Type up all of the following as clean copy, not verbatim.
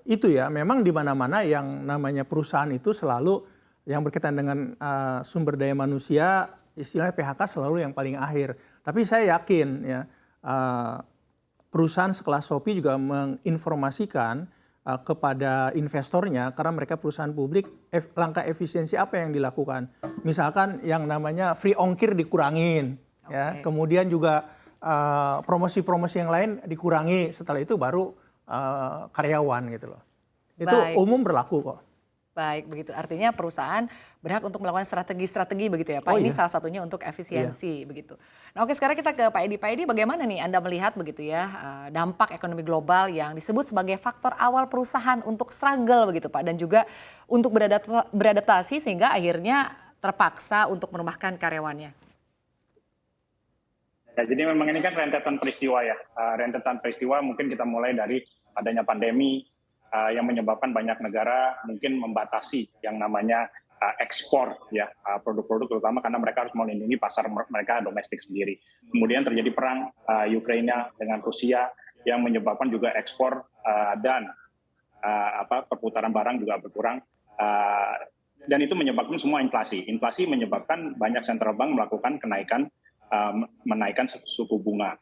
itu ya, memang di mana-mana yang namanya perusahaan itu selalu yang berkaitan dengan sumber daya manusia, istilahnya PHK selalu yang paling akhir. Tapi saya yakin ya, perusahaan sekelas Shopee juga menginformasikan kepada investornya, karena mereka perusahaan publik, langkah efisiensi apa yang dilakukan. Misalkan yang namanya free ongkir dikurangin, ya. Kemudian juga promosi-promosi yang lain dikurangi, setelah itu baru karyawan gitu loh. Itu umum berlaku kok. Baik, begitu. Artinya perusahaan berhak untuk melakukan strategi-strategi begitu ya Pak. Ini salah satunya untuk efisiensi begitu. Nah oke, sekarang kita ke Pak Edi. Pak Edi, bagaimana nih Anda melihat begitu ya dampak ekonomi global yang disebut sebagai faktor awal perusahaan untuk struggle begitu Pak, dan juga untuk beradaptasi sehingga akhirnya terpaksa untuk merumahkan karyawannya. Ya, jadi memang ini kan rentetan peristiwa ya. Rentetan peristiwa mungkin kita mulai dari adanya pandemi yang menyebabkan banyak negara mungkin membatasi yang namanya ekspor ya produk-produk, terutama karena mereka harus melindungi pasar mereka domestik sendiri. Kemudian terjadi perang Ukraina dengan Rusia yang menyebabkan juga ekspor dan perputaran barang juga berkurang. Dan itu menyebabkan semua inflasi. Inflasi menyebabkan banyak central bank melakukan menaikkan suku bunga.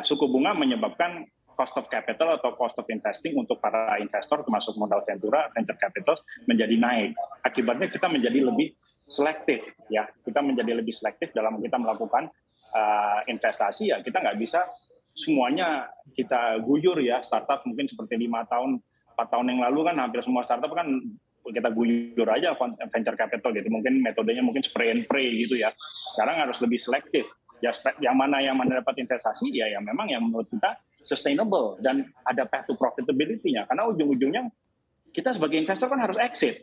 Suku bunga menyebabkan cost of capital atau cost of investing untuk para investor termasuk modal venture capital menjadi naik. Akibatnya kita menjadi lebih selektif ya. Kita menjadi lebih selektif dalam kita melakukan investasi ya. Kita nggak bisa semuanya kita guyur ya. Startup mungkin seperti 4 tahun yang lalu kan hampir semua startup kan kita guyur aja venture capital gitu. Mungkin metodenya mungkin spray and pray gitu ya. Sekarang harus lebih selektif. Ya, yang mana dapat investasi ya memang yang menurut kita sustainable dan ada path to profitability-nya. Karena ujung-ujungnya kita sebagai investor kan harus exit.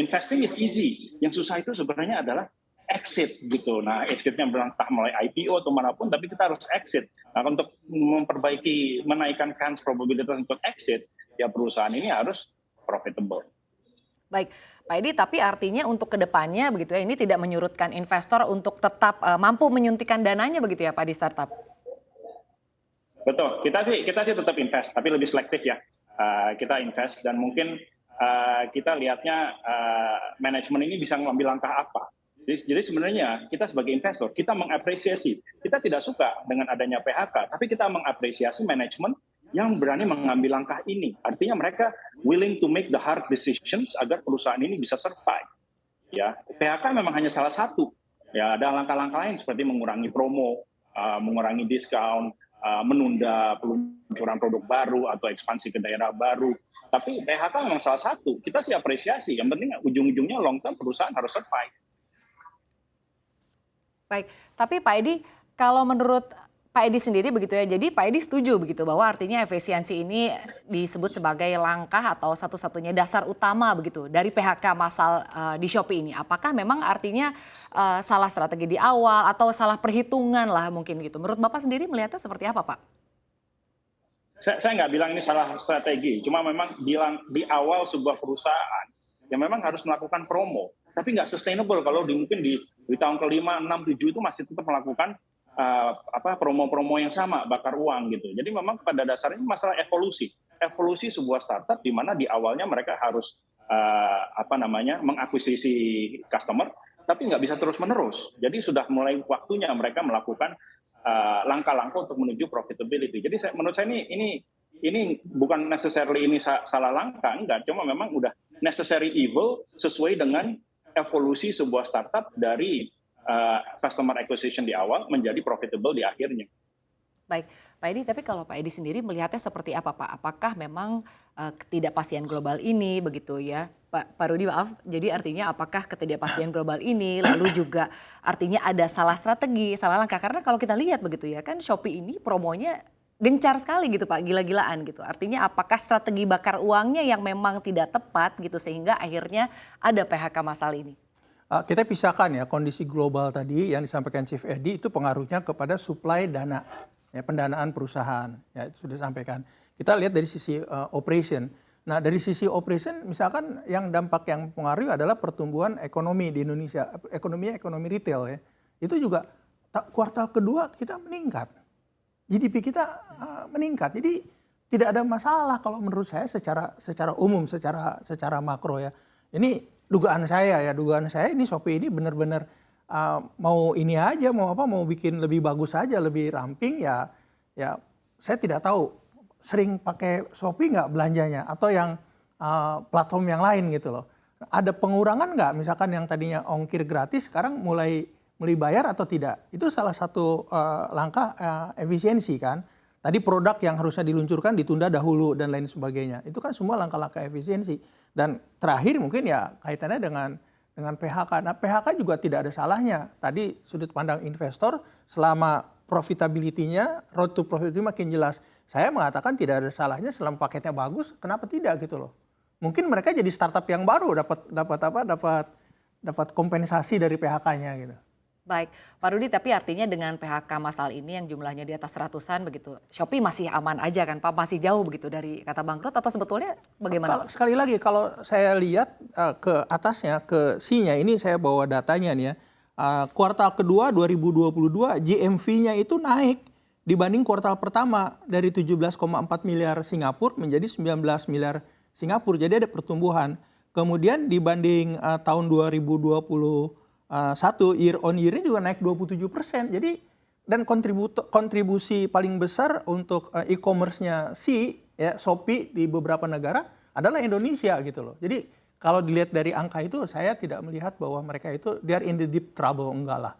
Investing is easy. Yang susah itu sebenarnya adalah exit gitu. Nah, exitnya berangkat mulai IPO atau manapun, tapi kita harus exit. Nah, untuk menaikkan chance probabilitas untuk exit, ya perusahaan ini harus profitable. Baik, Pak Edi, tapi artinya untuk kedepannya begitu ya, ini tidak menyurutkan investor untuk tetap mampu menyuntikkan dananya begitu ya Pak di startup? Betul, kita sih tetap invest, tapi lebih selektif ya. Kita invest dan mungkin kita lihatnya manajemen ini bisa mengambil langkah apa. Jadi sebenarnya kita sebagai investor, kita mengapresiasi. Kita tidak suka dengan adanya PHK, tapi kita mengapresiasi manajemen yang berani mengambil langkah ini. Artinya mereka willing to make the hard decisions agar perusahaan ini bisa survive. Ya, PHK memang hanya salah satu. Ya, ada langkah-langkah lain seperti mengurangi promo, mengurangi diskon, menunda peluncuran produk baru atau ekspansi ke daerah baru. Tapi PHK memang salah satu. Kita sih apresiasi. Yang penting ujung-ujungnya long term perusahaan harus survive. Baik, tapi Pak Edi, kalau menurut Pak Edi sendiri begitu ya, jadi Pak Edi setuju begitu bahwa artinya efisiensi ini disebut sebagai langkah atau satu-satunya dasar utama begitu dari PHK massal di Shopee ini. Apakah memang artinya salah strategi di awal atau salah perhitungan lah mungkin gitu. Menurut Bapak sendiri melihatnya seperti apa Pak? Saya nggak bilang ini salah strategi, cuma memang bilang di awal sebuah perusahaan yang memang harus melakukan promo, tapi nggak sustainable kalau mungkin di tahun ke-5, 6, 7 itu masih tetap melakukan promo-promo yang sama, bakar uang gitu. Jadi memang pada dasarnya masalah evolusi sebuah startup di mana di awalnya mereka harus mengakuisisi customer, tapi nggak bisa terus-menerus. Jadi sudah mulai waktunya mereka melakukan langkah-langkah untuk menuju profitability. Jadi menurut saya ini bukan necessarily ini salah langkah, enggak. Cuma memang udah necessary evil sesuai dengan evolusi sebuah startup dari customer acquisition di awal menjadi profitable di akhirnya. Baik, Pak Edi, tapi kalau Pak Edi sendiri melihatnya seperti apa Pak? Apakah memang ketidakpastian global ini begitu ya? Pak Rudi maaf, jadi artinya apakah ketidakpastian global ini lalu juga artinya ada salah strategi, salah langkah? Karena kalau kita lihat begitu ya kan Shopee ini promonya gencar sekali gitu Pak, gila-gilaan gitu. Artinya apakah strategi bakar uangnya yang memang tidak tepat gitu sehingga akhirnya ada PHK massal ini? Kita pisahkan ya kondisi global tadi yang disampaikan Chief Edi itu pengaruhnya kepada supply dana, ya, pendanaan perusahaan, ya itu sudah disampaikan. Kita lihat dari sisi operation. Nah dari sisi operation misalkan yang dampak yang pengaruh adalah pertumbuhan ekonomi di Indonesia, ekonomi retail ya. Itu juga kuartal kedua kita meningkat, GDP kita meningkat. Jadi tidak ada masalah kalau menurut saya secara umum, secara makro ya. Ini dugaan saya ini Shopee ini benar-benar mau ini aja, mau bikin lebih bagus aja, lebih ramping ya saya tidak tahu sering pakai Shopee nggak belanjanya atau yang platform yang lain gitu loh. Ada pengurangan nggak? Misalkan yang tadinya ongkir gratis sekarang mulai bayar atau tidak? Itu salah satu langkah efisiensi kan. Tadi produk yang harusnya diluncurkan ditunda dahulu dan lain sebagainya. Itu kan semua langkah-langkah efisiensi. Dan terakhir mungkin ya kaitannya dengan PHK. Nah PHK juga tidak ada salahnya. Tadi sudut pandang investor selama profitability-nya, road to profitability makin jelas. Saya mengatakan tidak ada salahnya selama paketnya bagus, kenapa tidak gitu loh. Mungkin mereka jadi startup yang baru dapat kompensasi dari PHK-nya gitu. Baik, Pak Rudi, tapi artinya dengan PHK massal ini yang jumlahnya di atas ratusan begitu, Shopee masih aman aja kan Pak? Masih jauh begitu dari kata bangkrut atau sebetulnya bagaimana? Sekali lagi kalau saya lihat ke atasnya, ke C-nya, ini saya bawa datanya nih ya. Kuartal kedua 2022 GMV-nya itu naik dibanding kuartal pertama dari 17,4 miliar Singapura menjadi 19 miliar Singapura. Jadi ada pertumbuhan. Kemudian dibanding tahun 2021 year on year-nya juga naik 27%. Jadi dan kontribusi paling besar untuk e-commerce-nya Shopee di beberapa negara adalah Indonesia gitu loh. Jadi kalau dilihat dari angka itu saya tidak melihat bahwa mereka itu they are in the deep trouble, enggak lah.